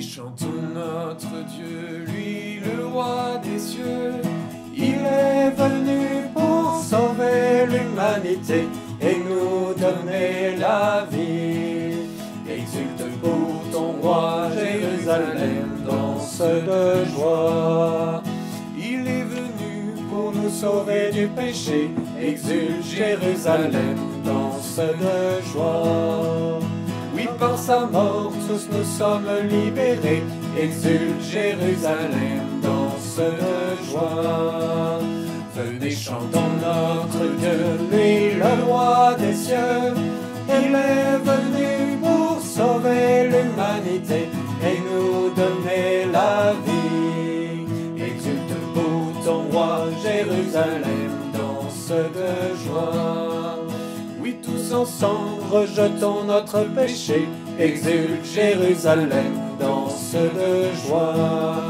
chantons notre Dieu, lui le roi des cieux. Il est venu pour sauver l'humanité et nous donner la vie. Exulte pour ton roi, Jérusalem, danse de joie. Il est venu pour nous sauver du péché, exulte Jérusalem, danse de joie. Oui, par sa mort, tous nous sommes libérés, exulte Jérusalem, danse de joie. Venez, chantons notre Dieu, lui le roi des cieux. Il est venu pour sauver l'humanité et nous donner la vie. Exulte pour ton roi, Jérusalem, danse de joie. Oui, tous ensemble, rejetons notre péché, exulte Jérusalem, danse de joie.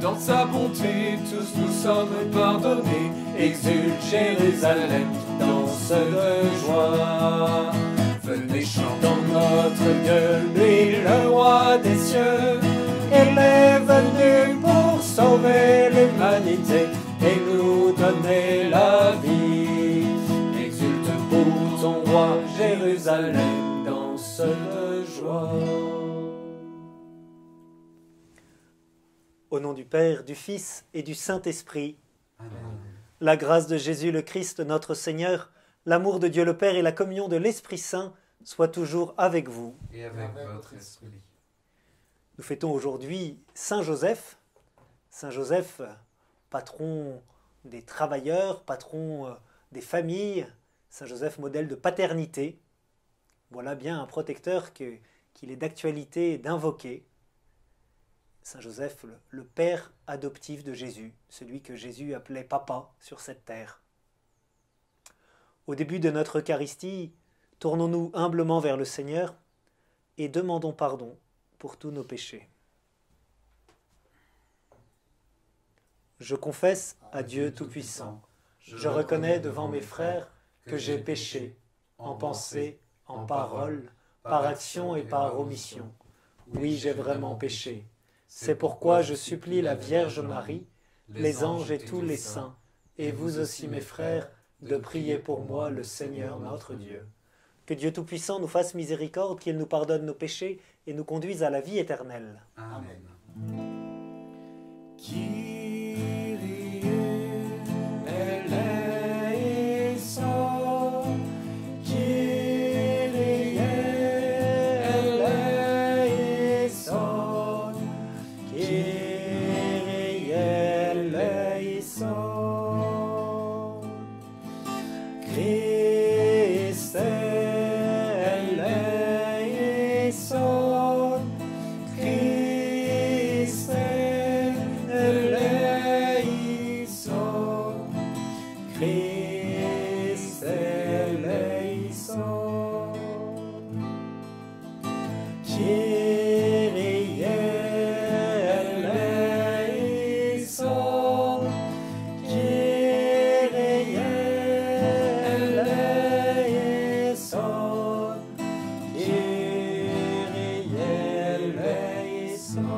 Dans sa bonté, tous nous sommes pardonnés, exulte Jérusalem, danse de joie. Venez, chantons notre Dieu, lui le roi des cieux. Il est venu pour sauver l'humanité et nous donner la vie. Exulte pour ton roi, Jérusalem, danse de joie. Au nom du Père, du Fils et du Saint-Esprit. Amen. La grâce de Jésus le Christ, notre Seigneur, l'amour de Dieu le Père et la communion de l'Esprit Saint soient toujours avec vous. Et avec votre esprit. Nous fêtons aujourd'hui Saint Joseph. Saint Joseph, patron des travailleurs, patron des familles. Saint Joseph, modèle de paternité. Voilà bien un protecteur qu'il est d'actualité d'invoquer. Saint Joseph, le père adoptif de Jésus, celui que Jésus appelait papa sur cette terre. Au début de notre Eucharistie, tournons-nous humblement vers le Seigneur et demandons pardon pour tous nos péchés. Je confesse à Dieu Tout-Puissant, je reconnais devant mes frères que j'ai péché, en pensée, en parole, par action et par omission. Oui, j'ai vraiment péché. C'est pourquoi je supplie la Vierge Marie, les anges et tous les saints, et vous aussi mes frères, de prier pour moi le Seigneur notre Dieu. Que Dieu Tout-Puissant nous fasse miséricorde, qu'il nous pardonne nos péchés et nous conduise à la vie éternelle. Amen. Kyrie eleison, Kyrie eleison, Kyrie eleison, Christ eleison, Christ eleison, Christ eleison, Kyrie eleison, Kyrie eleison, Kyrie eleison.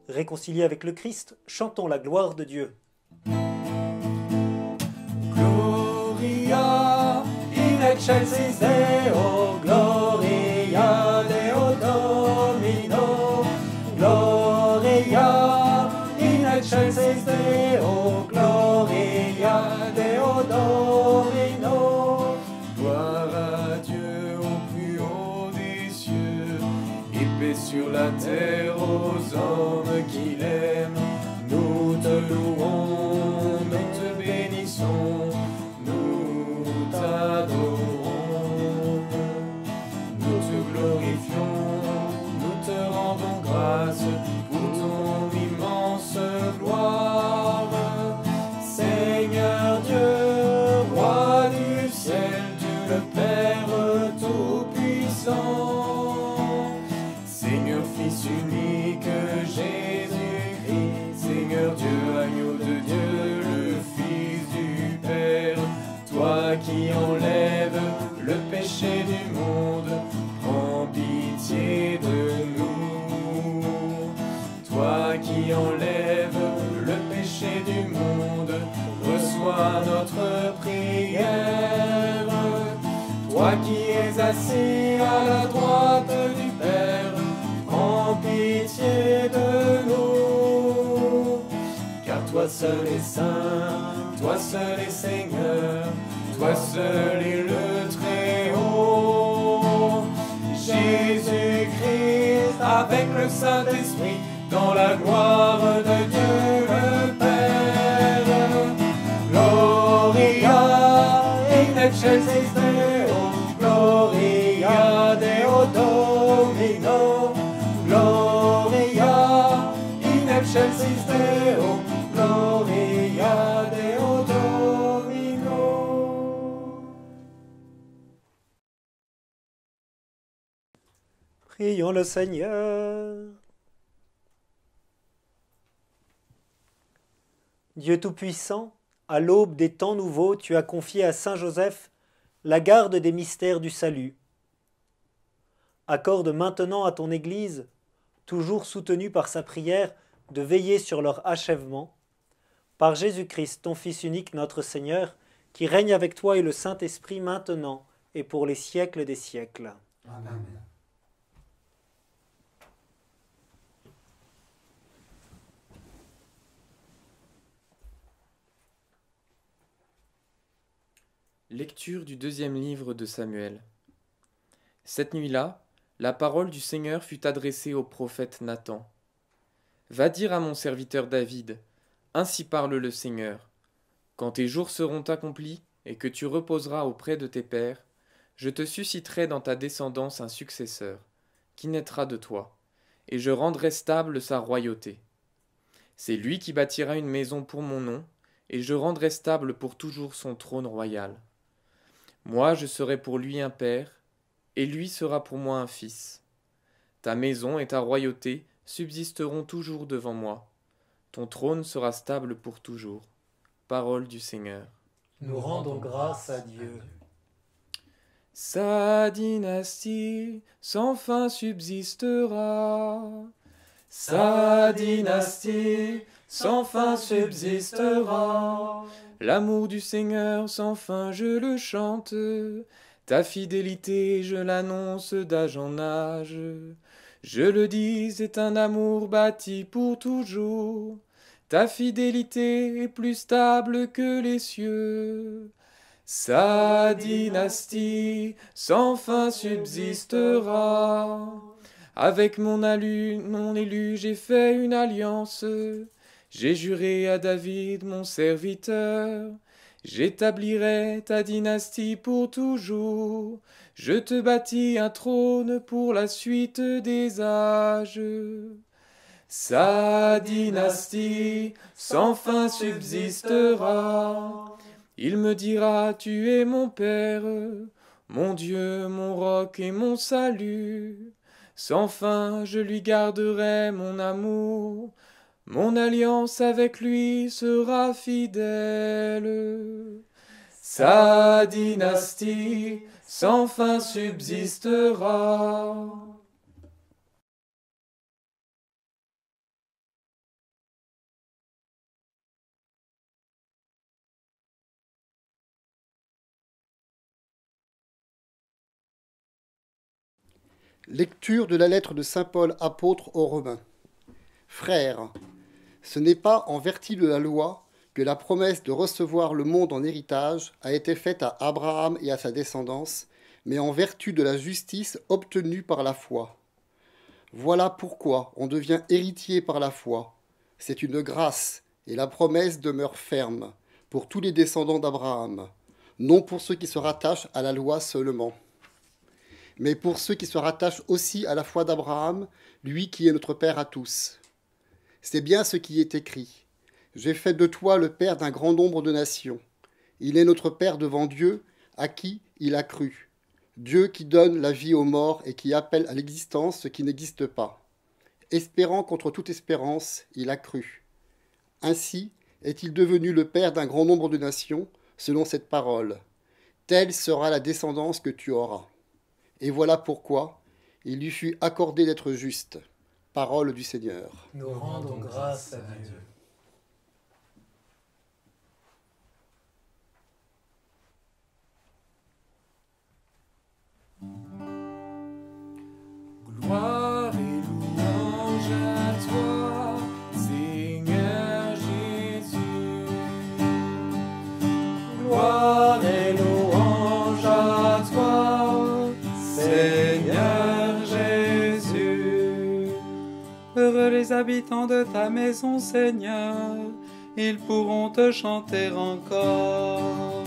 Réconciliés avec le Christ, chantons la gloire de Dieu. Gloria in excelsis Deo, Gloria Deo Domino, Gloria in excelsis Deo, Gloria Deo Domino. Gloire à Dieu au plus haut des cieux, et paix sur la terre aux hommes qu'il aime. Nous te louons, nous te bénissons, nous t'adorons, nous te glorifions, nous te rendons grâce pour ton immense gloire. Seigneur Dieu, roi du ciel, Dieu le Père Tout-Puissant, Seigneur Fils unique, Jésus-Christ, Seigneur Dieu, agneau de Dieu, le Fils du Père, toi qui enlèves le péché du monde, prends pitié de toi qui es assis à la droite du Père, prends pitié de nous. Car toi seul est saint, toi seul est Seigneur, toi seul est le Très-Haut. Jésus-Christ avec le Saint-Esprit, dans la gloire de Dieu le Père. Gloria in excelsis Deo, Gloria Deo Domino, Gloria in excelsis Deo, Gloria Deo Domino. Prions le Seigneur. Dieu Tout-Puissant, à l'aube des temps nouveaux, tu as confié à Saint Joseph la garde des mystères du salut. Accorde maintenant à ton Église, toujours soutenue par sa prière, de veiller sur leur achèvement. Par Jésus-Christ, ton Fils unique, notre Seigneur, qui règne avec toi et le Saint-Esprit maintenant et pour les siècles des siècles. Amen. Lecture du deuxième livre de Samuel. Cette nuit-là, la parole du Seigneur fut adressée au prophète Nathan. Va dire à mon serviteur David, ainsi parle le Seigneur. Quand tes jours seront accomplis et que tu reposeras auprès de tes pères, je te susciterai dans ta descendance un successeur, qui naîtra de toi, et je rendrai stable sa royauté. C'est lui qui bâtira une maison pour mon nom, et je rendrai stable pour toujours son trône royal. Moi, je serai pour lui un père, et lui sera pour moi un fils. Ta maison et ta royauté subsisteront toujours devant moi. Ton trône sera stable pour toujours. Parole du Seigneur. Nous rendons grâce à Dieu. Sa dynastie sans fin subsistera. Sa dynastie sans fin subsistera. L'amour du Seigneur sans fin je le chante. Ta fidélité je l'annonce d'âge en âge. Je le dis, c'est un amour bâti pour toujours. Ta fidélité est plus stable que les cieux. Sa dynastie sans fin subsistera. Avec mon élu, j'ai fait une alliance. J'ai juré à David, mon serviteur. J'établirai ta dynastie pour toujours. Je te bâtis un trône pour la suite des âges. Sa dynastie sans fin subsistera. Il me dira, tu es mon Père, mon Dieu, mon roc et mon salut. Sans fin, je lui garderai mon amour. Mon alliance avec lui sera fidèle. Sa dynastie sans fin subsistera. Lecture de la lettre de saint Paul apôtre aux Romains. Frères, ce n'est pas en vertu de la loi que la promesse de recevoir le monde en héritage a été faite à Abraham et à sa descendance, mais en vertu de la justice obtenue par la foi. Voilà pourquoi on devient héritier par la foi. C'est une grâce, et la promesse demeure ferme pour tous les descendants d'Abraham, non pour ceux qui se rattachent à la loi seulement, mais pour ceux qui se rattachent aussi à la foi d'Abraham, lui qui est notre Père à tous. C'est bien ce qui est écrit. J'ai fait de toi le Père d'un grand nombre de nations. Il est notre Père devant Dieu, à qui il a cru. Dieu qui donne la vie aux morts et qui appelle à l'existence ce qui n'existe pas. Espérant contre toute espérance, il a cru. Ainsi est-il devenu le Père d'un grand nombre de nations, selon cette parole. Telle sera la descendance que tu auras. Et voilà pourquoi il lui fut accordé d'être juste. Parole du Seigneur. Nous rendons grâce à Dieu. habitants de ta maison, Seigneur, ils pourront te chanter encore.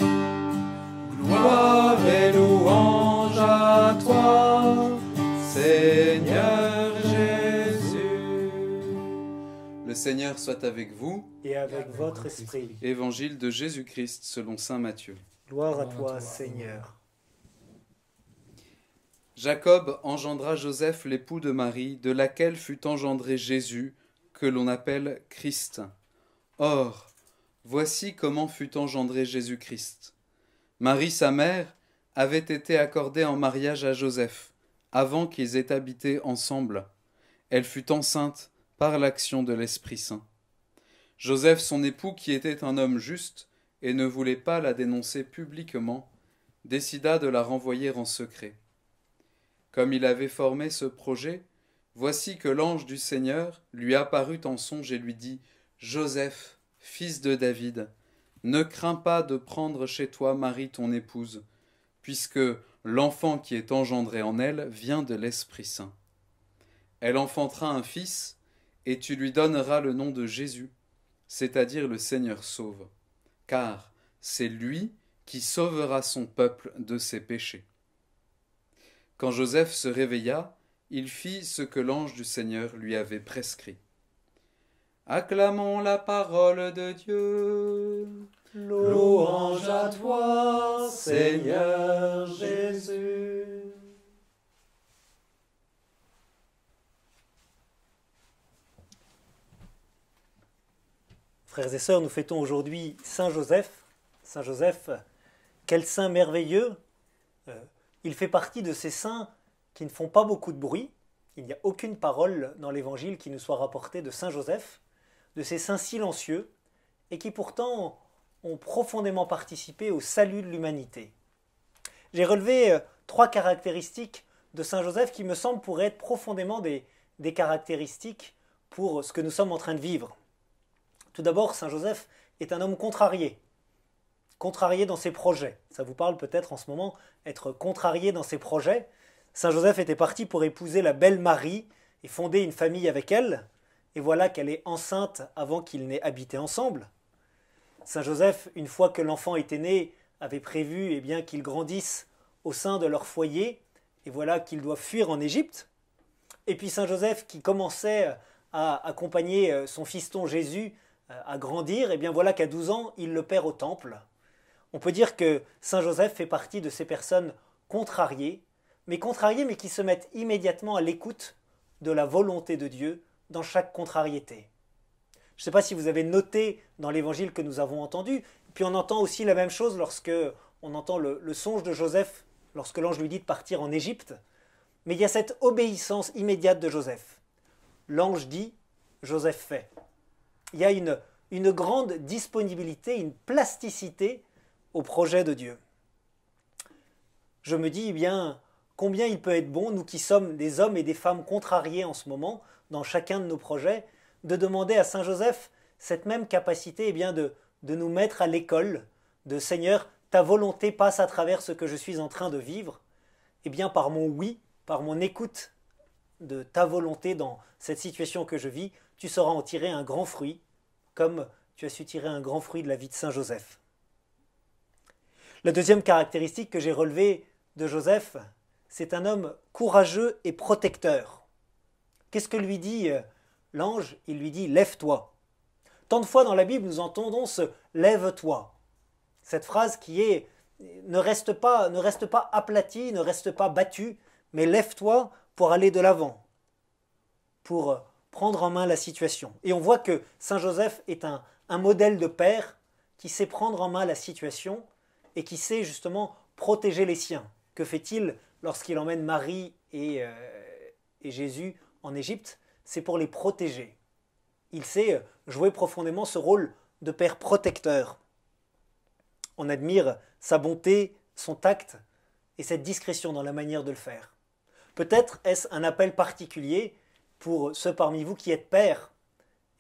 Gloire et louange à toi, Seigneur Jésus. Le Seigneur soit avec vous. Et avec votre esprit. Évangile de Jésus-Christ selon saint Matthieu. Gloire à toi, Seigneur. Jacob engendra Joseph, l'époux de Marie, de laquelle fut engendré Jésus, que l'on appelle Christ. Or, voici comment fut engendré Jésus-Christ. Marie, sa mère, avait été accordée en mariage à Joseph, avant qu'ils aient habité ensemble. Elle fut enceinte par l'action de l'Esprit Saint. Joseph, son époux, qui était un homme juste et ne voulait pas la dénoncer publiquement, décida de la renvoyer en secret. Comme il avait formé ce projet, voici que l'ange du Seigneur lui apparut en songe et lui dit « Joseph, fils de David, ne crains pas de prendre chez toi Marie ton épouse, puisque l'enfant qui est engendré en elle vient de l'Esprit Saint. Elle enfantera un fils, et tu lui donneras le nom de Jésus, c'est-à-dire le Seigneur sauve, car c'est lui qui sauvera son peuple de ses péchés. » Quand Joseph se réveilla, il fit ce que l'ange du Seigneur lui avait prescrit. Acclamons la parole de Dieu. Louange à toi, Seigneur Jésus. Frères et sœurs, nous fêtons aujourd'hui Saint Joseph. Saint Joseph, quel saint merveilleux! Il fait partie de ces saints qui ne font pas beaucoup de bruit. Il n'y a aucune parole dans l'Évangile qui nous soit rapportée de Saint Joseph, de ces saints silencieux, et qui pourtant ont profondément participé au salut de l'humanité. J'ai relevé 3 caractéristiques de Saint Joseph qui me semblent pourraient être profondément des caractéristiques pour ce que nous sommes en train de vivre. Tout d'abord, Saint Joseph est un homme contrarié dans ses projets. Ça vous parle peut-être en ce moment, être contrarié dans ses projets. Saint Joseph était parti pour épouser la belle Marie et fonder une famille avec elle, et voilà qu'elle est enceinte avant qu'ils n'aient habité ensemble. Saint Joseph, une fois que l'enfant était né, avait prévu qu'il grandisse au sein de leur foyer, et voilà qu'ils doivent fuir en Égypte. Et puis Saint Joseph qui commençait à accompagner son fiston Jésus à grandir, et bien voilà qu'à 12 ans, il le perd au temple. On peut dire que Saint Joseph fait partie de ces personnes contrariées, mais qui se mettent immédiatement à l'écoute de la volonté de Dieu dans chaque contrariété. Je ne sais pas si vous avez noté dans l'évangile que nous avons entendu, puis on entend aussi la même chose lorsque on entend le songe de Joseph, lorsque l'ange lui dit de partir en Égypte, mais il y a cette obéissance immédiate de Joseph. L'ange dit, Joseph fait. Il y a une grande disponibilité, une plasticité au projet de Dieu. Je me dis, combien il peut être bon, nous qui sommes des hommes et des femmes contrariés en ce moment, dans chacun de nos projets, de demander à Saint Joseph cette même capacité de nous mettre à l'école, de Seigneur, ta volonté passe à travers ce que je suis en train de vivre, par mon oui, par mon écoute de ta volonté dans cette situation que je vis, tu sauras en tirer un grand fruit, comme tu as su tirer un grand fruit de la vie de Saint Joseph. La deuxième caractéristique que j'ai relevée de Joseph, c'est un homme courageux et protecteur. Qu'est-ce que lui dit l'ange? Il lui dit « lève-toi ». Tant de fois dans la Bible, nous entendons ce « lève-toi ». Cette phrase qui est « ne reste pas aplati, ne reste pas battu, mais lève-toi pour aller de l'avant, pour prendre en main la situation ». Et on voit que Saint Joseph est un modèle de père qui sait prendre en main la situation et qui sait justement protéger les siens. Que fait-il lorsqu'il emmène Marie et Jésus en Égypte? C'est pour les protéger. Il sait jouer profondément ce rôle de père protecteur. On admire sa bonté, son tact et cette discrétion dans la manière de le faire. Peut-être est-ce un appel particulier pour ceux parmi vous qui êtes pères,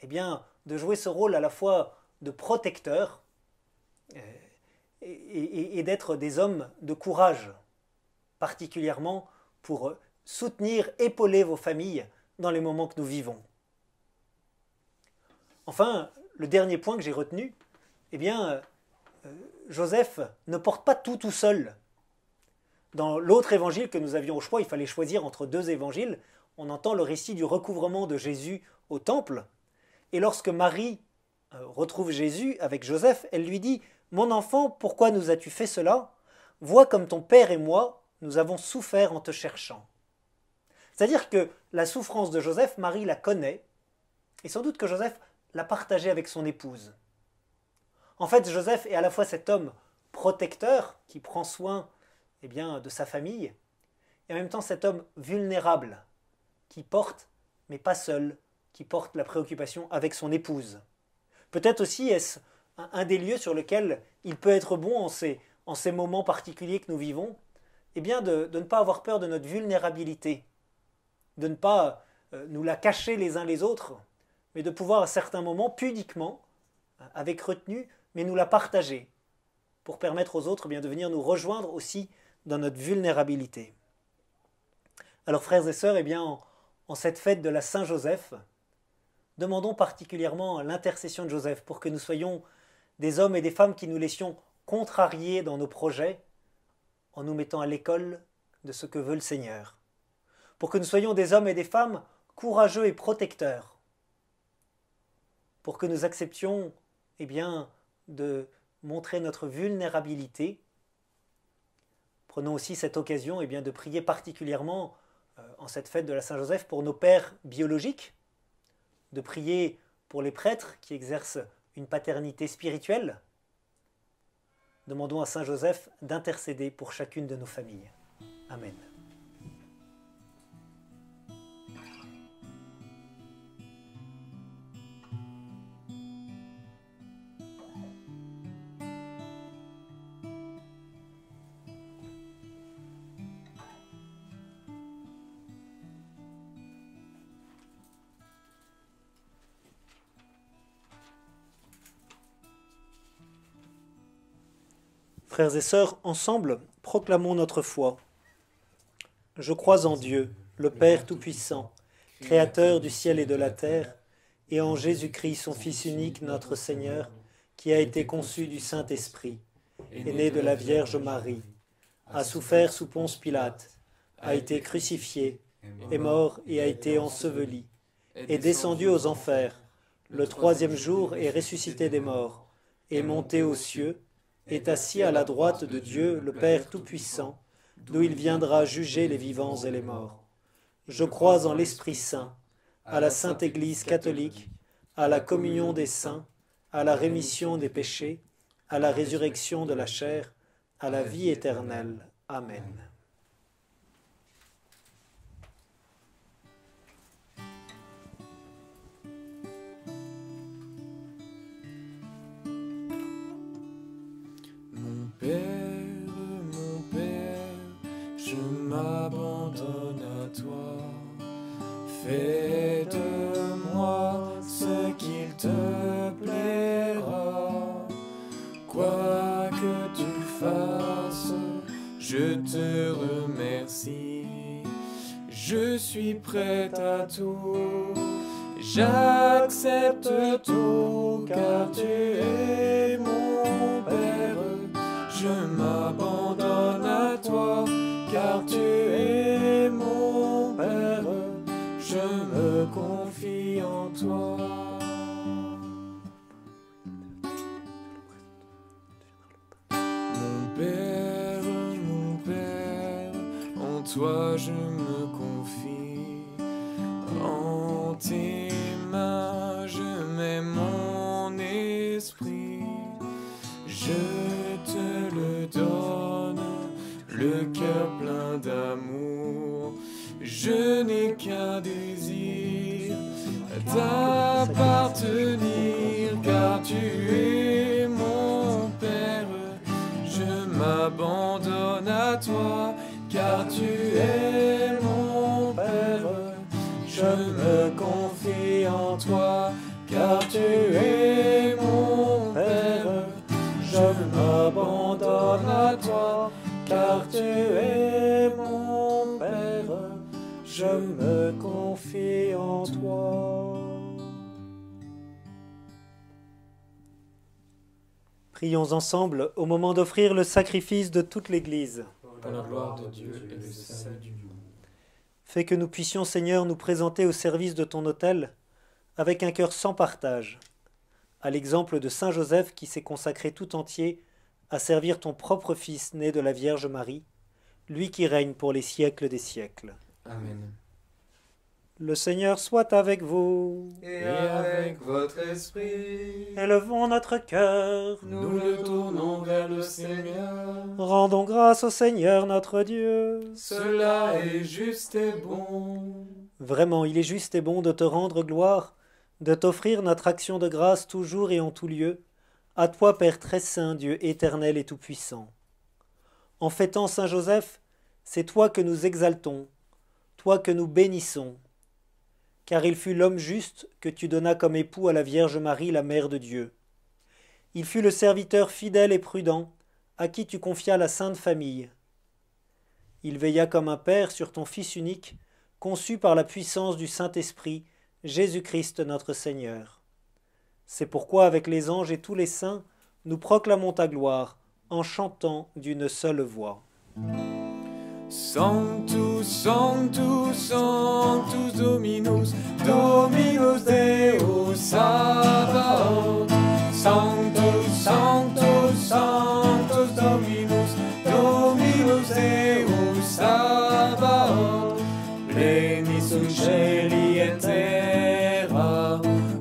de jouer ce rôle à la fois de protecteur et d'être des hommes de courage, particulièrement pour soutenir, épauler vos familles dans les moments que nous vivons. Enfin, le dernier point que j'ai retenu, eh bien, Joseph ne porte pas tout seul. Dans l'autre évangile que nous avions au choix, il fallait choisir entre deux évangiles, on entend le récit du recouvrement de Jésus au temple. Et lorsque Marie retrouve Jésus avec Joseph, elle lui dit « Mon enfant, pourquoi nous as-tu fait cela? Vois comme ton père et moi, nous avons souffert en te cherchant. » C'est-à-dire que la souffrance de Joseph, Marie la connaît, et sans doute que Joseph l'a partagée avec son épouse. En fait, Joseph est à la fois cet homme protecteur qui prend soin de sa famille, et en même temps cet homme vulnérable qui porte, mais pas seul, qui porte la préoccupation avec son épouse. Peut-être aussi est-ce un des lieux sur lesquels il peut être bon en ces moments particuliers que nous vivons, de ne pas avoir peur de notre vulnérabilité, de ne pas nous la cacher les uns les autres, mais de pouvoir à certains moments, pudiquement, avec retenue, mais nous la partager, pour permettre aux autres de venir nous rejoindre aussi dans notre vulnérabilité. Alors frères et sœurs, en cette fête de la Saint-Joseph, demandons particulièrement l'intercession de Joseph pour que nous soyons des hommes et des femmes qui nous laissions contrarier dans nos projets en nous mettant à l'école de ce que veut le Seigneur. Pour que nous soyons des hommes et des femmes courageux et protecteurs. Pour que nous acceptions de montrer notre vulnérabilité. Prenons aussi cette occasion de prier particulièrement en cette fête de la Saint-Joseph pour nos pères biologiques, de prier pour les prêtres qui exercent une paternité spirituelle. Demandons à Saint Joseph d'intercéder pour chacune de nos familles. Amen. Frères et sœurs, ensemble, proclamons notre foi. Je crois en Dieu, le Père Tout-Puissant, Créateur du ciel et de la terre, et en Jésus-Christ, son Fils unique, notre Seigneur, qui a été conçu du Saint-Esprit, est né de la Vierge Marie, a souffert sous Ponce Pilate, a été crucifié, est mort et a été enseveli, est descendu aux enfers, le troisième jour est ressuscité des morts, est monté aux cieux, est assis à la droite de Dieu, le Père Tout-Puissant, d'où il viendra juger les vivants et les morts. Je crois en l'Esprit Saint, à la Sainte Église catholique, à la communion des saints, à la rémission des péchés, à la résurrection de la chair, à la vie éternelle. Amen. Mon Père, je m'abandonne à toi. Fais de moi ce qu'il te plaira. Quoi que tu fasses, je te remercie. Je suis prêt à tout. J'accepte tout, car tu es mon Père. Je m'abandonne à toi, car tu es mon Père. Je me confie en toi. Mon Père, en toi je me confie. En tes mains je mets mon esprit. Je te le donne, le cœur plein d'amour. Je n'ai qu'un désir, t'appartenir, car tu es mon Père. Je m'abandonne à toi, car tu es mon Père. Je me confie en toi, car tu es mon Père. Je m'abandonne à toi, car tu es mon Père. Je me confie en toi. Prions ensemble au moment d'offrir le sacrifice de toute l'Église. Pour la gloire de Dieu et le salut du monde. Fais que nous puissions, Seigneur, nous présenter au service de ton autel avec un cœur sans partage, à l'exemple de Saint Joseph qui s'est consacré tout entier à servir ton propre Fils né de la Vierge Marie, lui qui règne pour les siècles des siècles. Amen. Le Seigneur soit avec vous. Et avec votre esprit, Élevons notre cœur. nous le tournons vers le Seigneur. Rendons grâce au Seigneur notre Dieu. Cela est juste et bon. Vraiment, il est juste et bon de te rendre gloire, de t'offrir notre action de grâce toujours et en tout lieu, à toi, Père très saint, Dieu éternel et tout-puissant. En fêtant Saint Joseph, c'est toi que nous exaltons, toi que nous bénissons, car il fut l'homme juste que tu donnas comme époux à la Vierge Marie, la Mère de Dieu. Il fut le serviteur fidèle et prudent, à qui tu confias la Sainte Famille. Il veilla comme un Père sur ton Fils unique, conçu par la puissance du Saint-Esprit, Jésus-Christ notre Seigneur. C'est pourquoi, avec les anges et tous les saints, nous proclamons ta gloire, en chantant d'une seule voix. Sanctus, Sanctus, Sanctus Dominus, Dominus Deus Sabaoth. Sanctus, Sanctus, Sanctus Dominus, Dominus Deus Sabaoth. Pleni sunt celi et terra,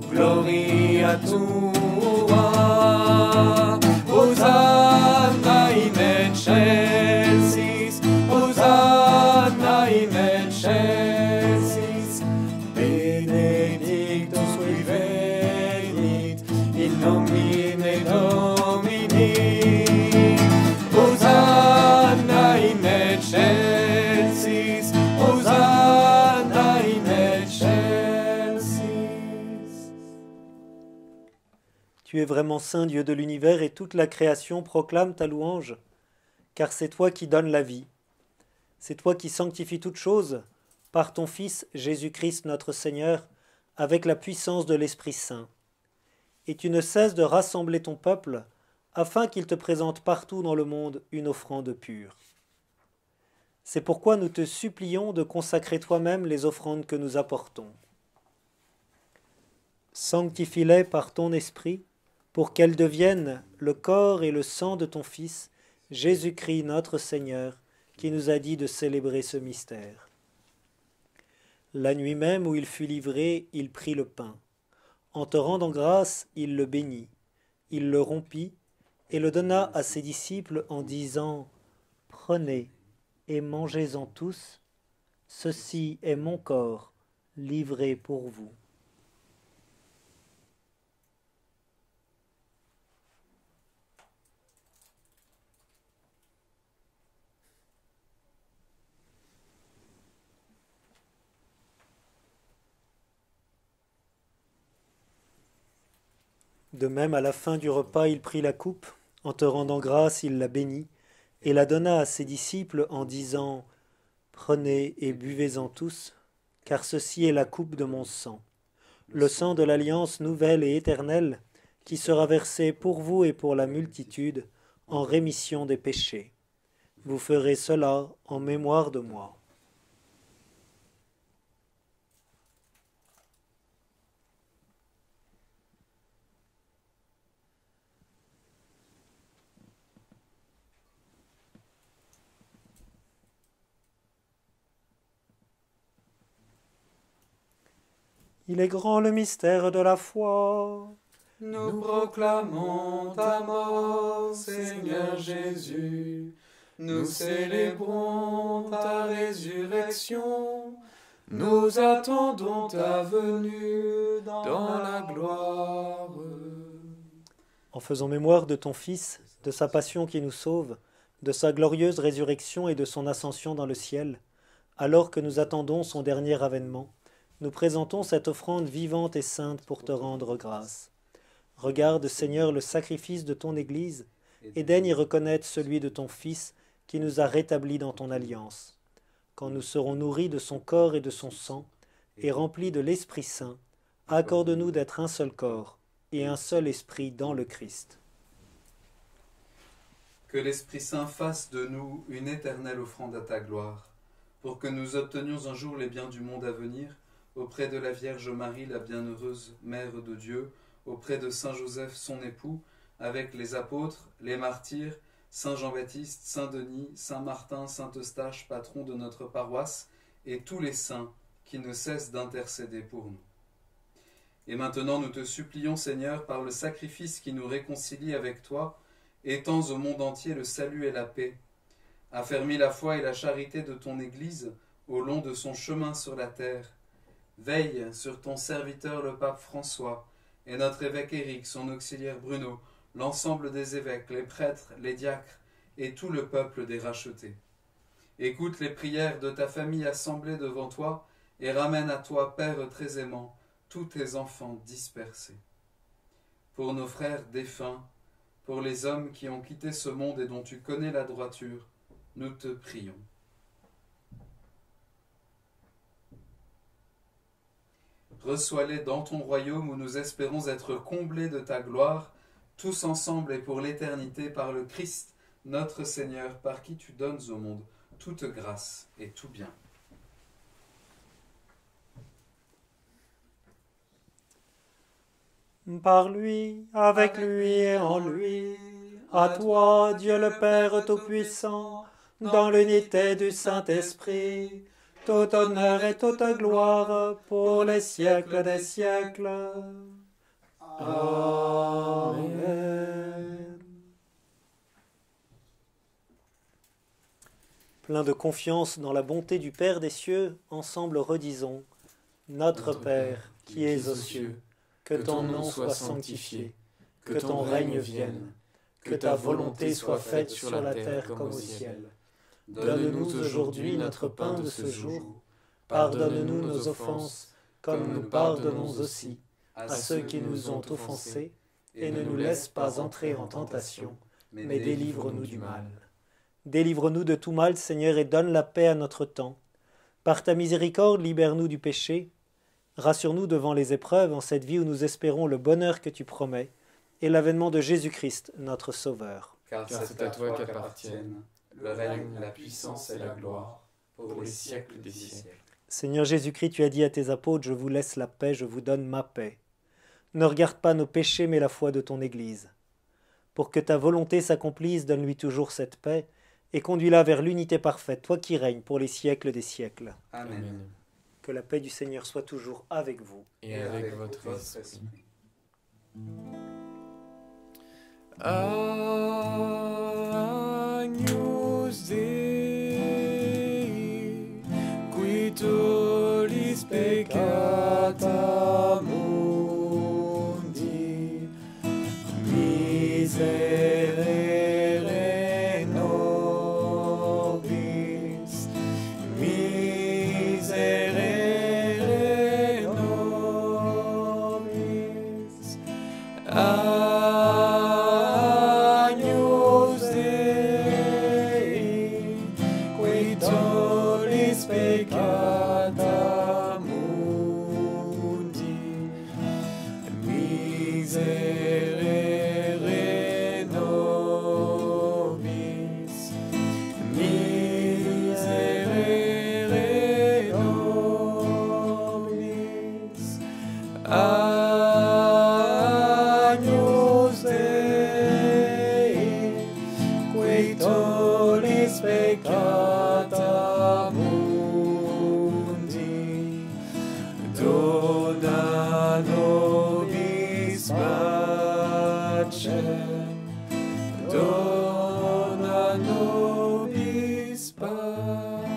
gloria tua. Hosanna in excelsis, Hosanna in excelsis. Benedictus qui venit in nomine Domini. Hosanna in excelsis, Hosanna in excelsis. Tu es vraiment saint, Dieu de l'univers, et toute la création proclame ta louange, car c'est toi qui donnes la vie. C'est toi qui sanctifies toutes choses par ton Fils Jésus-Christ notre Seigneur, avec la puissance de l'Esprit Saint. Et tu ne cesses de rassembler ton peuple, afin qu'il te présente partout dans le monde une offrande pure. C'est pourquoi nous te supplions de consacrer toi-même les offrandes que nous apportons. Sanctifie-les par ton Esprit, pour qu'elles deviennent le corps et le sang de ton Fils, Jésus-Christ notre Seigneur, qui nous a dit de célébrer ce mystère. La nuit même où il fut livré, il prit le pain. En te rendant grâce, il le bénit. Il le rompit et le donna à ses disciples en disant « Prenez et mangez-en tous, ceci est mon corps, livré pour vous. » De même, à la fin du repas, il prit la coupe, en te rendant grâce, il la bénit, et la donna à ses disciples en disant « Prenez et buvez-en tous, car ceci est la coupe de mon sang, le sang de l'alliance nouvelle et éternelle, qui sera versé pour vous et pour la multitude, en rémission des péchés. Vous ferez cela en mémoire de moi. » Il est grand le mystère de la foi. Nous proclamons ta mort, Seigneur Jésus. Nous célébrons ta résurrection. Nous attendons ta venue dans la gloire. En faisant mémoire de ton Fils, de sa passion qui nous sauve, de sa glorieuse résurrection et de son ascension dans le ciel, alors que nous attendons son dernier avènement, nous présentons cette offrande vivante et sainte pour te rendre grâce. Regarde, Seigneur, le sacrifice de ton Église, et daigne y reconnaître celui de ton Fils qui nous a rétablis dans ton alliance. Quand nous serons nourris de son corps et de son sang, et remplis de l'Esprit Saint, accorde-nous d'être un seul corps et un seul esprit dans le Christ. Que l'Esprit Saint fasse de nous une éternelle offrande à ta gloire, pour que nous obtenions un jour les biens du monde à venir, auprès de la Vierge Marie, la bienheureuse Mère de Dieu, auprès de Saint Joseph, son époux, avec les apôtres, les martyrs, Saint Jean-Baptiste, Saint Denis, Saint Martin, Saint Eustache, patron de notre paroisse, et tous les saints qui ne cessent d'intercéder pour nous. Et maintenant nous te supplions, Seigneur, par le sacrifice qui nous réconcilie avec toi, étends au monde entier le salut et la paix. Affermis la foi et la charité de ton Église au long de son chemin sur la terre. Veille sur ton serviteur le pape François et notre évêque Éric, son auxiliaire Bruno, l'ensemble des évêques, les prêtres, les diacres et tout le peuple des rachetés. Écoute les prières de ta famille assemblée devant toi et ramène à toi, Père très aimant, tous tes enfants dispersés. Pour nos frères défunts, pour les hommes qui ont quitté ce monde et dont tu connais la droiture, nous te prions. Reçois-les dans ton royaume où nous espérons être comblés de ta gloire, tous ensemble et pour l'éternité, par le Christ, notre Seigneur, par qui tu donnes au monde toute grâce et tout bien. Par lui, avec lui et en lui, à toi, Dieu le Père Tout-Puissant, dans l'unité du Saint-Esprit, tout honneur et toute gloire pour les siècles des siècles. Amen. Plein de confiance dans la bonté du Père des cieux, ensemble redisons, Notre Père, qui es aux cieux, que ton nom soit sanctifié, que ton règne vienne, que ta volonté soit faite sur la terre comme au ciel. Donne-nous aujourd'hui notre pain de ce jour. Pardonne-nous nos offenses, comme nous pardonnons aussi à ceux qui nous ont offensés, et ne nous laisse pas entrer en tentation, mais délivre-nous du mal. Délivre-nous de tout mal, Seigneur, et donne la paix à notre temps. Par ta miséricorde, libère-nous du péché. Rassure-nous devant les épreuves en cette vie où nous espérons le bonheur que tu promets et l'avènement de Jésus-Christ, notre Sauveur. Car c'est à toi qu'appartiennent le règne, la puissance et la gloire pour les siècles des siècles. Seigneur Jésus-Christ, tu as dit à tes apôtres, je vous laisse la paix, je vous donne ma paix. Ne regarde pas nos péchés, mais la foi de ton Église. Pour que ta volonté s'accomplisse, donne-lui toujours cette paix et conduis-la vers l'unité parfaite, toi qui règnes pour les siècles des siècles. Amen. Que la paix du Seigneur soit toujours avec vous. Et avec votre esprit. Agnus Dei, qui tollis peccata mundi, miserere nobis, miserere nobis. Agnus Dei, qui tollis peccata mundi, miserere nobis, miserere nobis. Agnus Dei, qui tollis peccata mundi, dona nobis pacem, dona nobis pacem.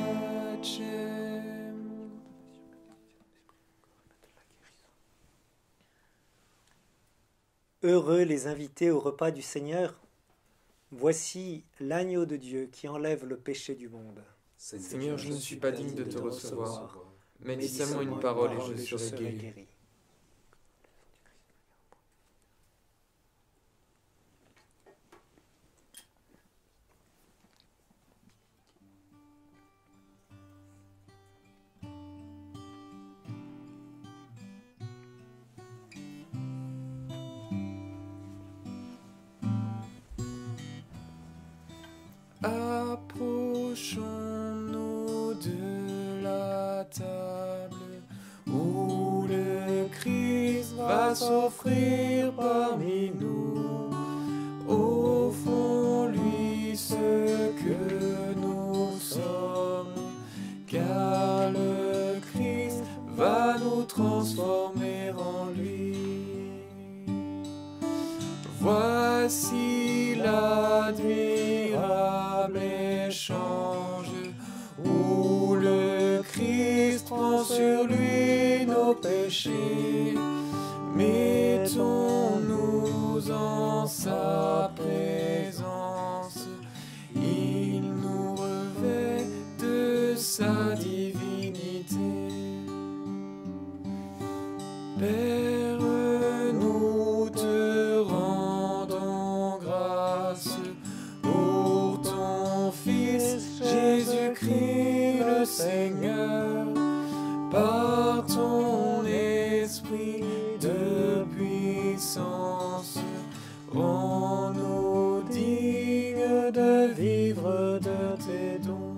Heureux les invités au repas du Seigneur. Voici l'agneau de Dieu qui enlève le péché du monde. Seigneur, je ne suis pas digne de te recevoir, mais dis seulement une parole et je serai guéri. Approchons-nous de la table où le Christ va s'offrir parmi nous. Offrons-lui ce que nous sommes, car le Christ va nous transformer en lui. Voici l'admirable échange où le Christ prend sur lui nos péchés. Mettons-nous en sa présence, il nous revêt de sa divinité. Père, nous te rendons grâce pour ton Fils Jésus-Christ le Seigneur, par ton esprit de puissance, rends-nous dignes de vivre de tes dons.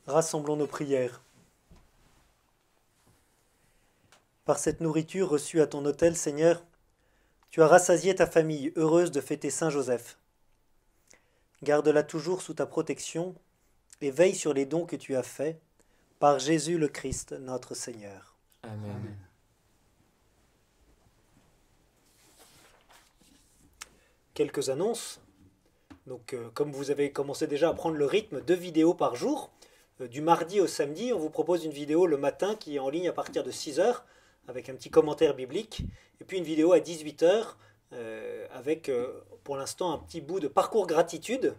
Rassemblons nos prières. Par cette nourriture reçue à ton autel, Seigneur, tu as rassasié ta famille, heureuse de fêter Saint Joseph. Garde-la toujours sous ta protection et veille sur les dons que tu as faits, par Jésus le Christ, notre Seigneur. Amen. Quelques annonces. Donc, comme vous avez commencé déjà à prendre le rythme, 2 vidéos par jour, du mardi au samedi, on vous propose une vidéo le matin qui est en ligne à partir de 6h, avec un petit commentaire biblique, et puis une vidéo à 18h, avec pour l'instant un petit bout de parcours gratitude,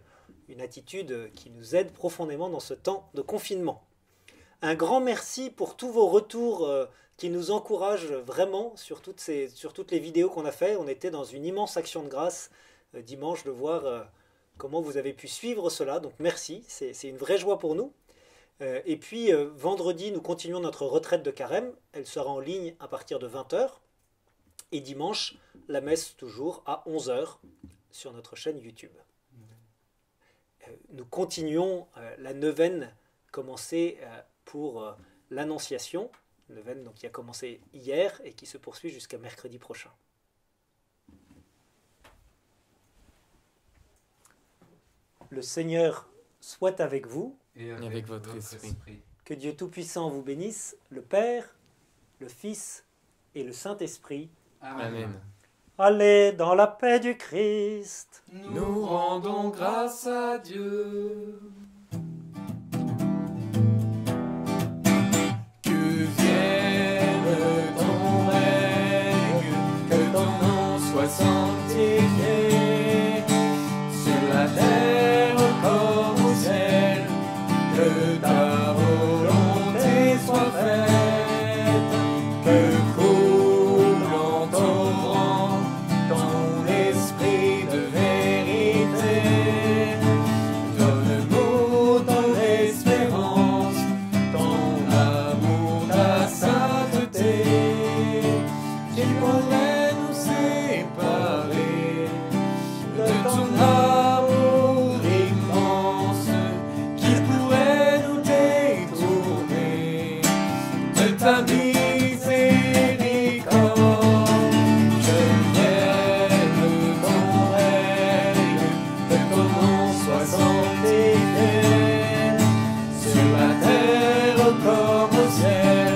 une attitude qui nous aide profondément dans ce temps de confinement. Un grand merci pour tous vos retours qui nous encouragent vraiment sur toutes les vidéos qu'on a fait. On était dans une immense action de grâce dimanche de voir comment vous avez pu suivre cela. Donc merci, c'est une vraie joie pour nous. Et puis vendredi, nous continuons notre retraite de carême. Elle sera en ligne à partir de 20h. Et dimanche, la messe toujours à 11h sur notre chaîne YouTube. Nous continuons la neuvaine commencée pour l'Annonciation, neuvaine donc, qui a commencé hier et qui se poursuit jusqu'à mercredi prochain. Le Seigneur soit avec vous et avec votre esprit. Que Dieu Tout-Puissant vous bénisse, le Père, le Fils et le Saint-Esprit. Amen. Allez dans la paix du Christ. Nous rendons grâce à Dieu. Que vienne ton règne, que ton nom soit sanctifié sur la terre comme au ciel, que ta volonté soit faite, que coule en torrent ton esprit de vérité. Donne-nous ton espérance, ton amour, ta sainteté. Qui pourrait nous séparer de ton amour immense? Qui pourrait nous détourner de ta miséricorde? Que vienne ton règne, que ton nom soit sanctifié sur la terre comme au ciel,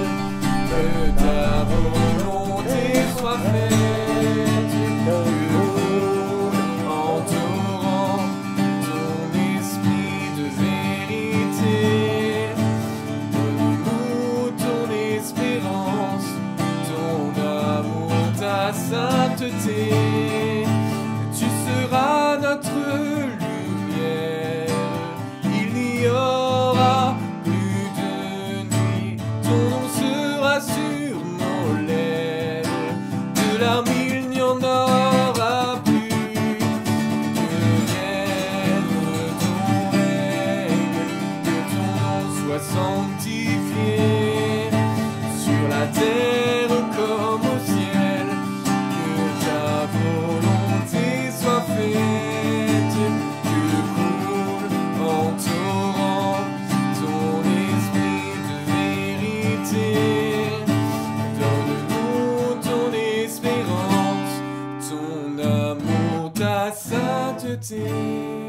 que ta volonté soit faite, que roule en torrent sainteté.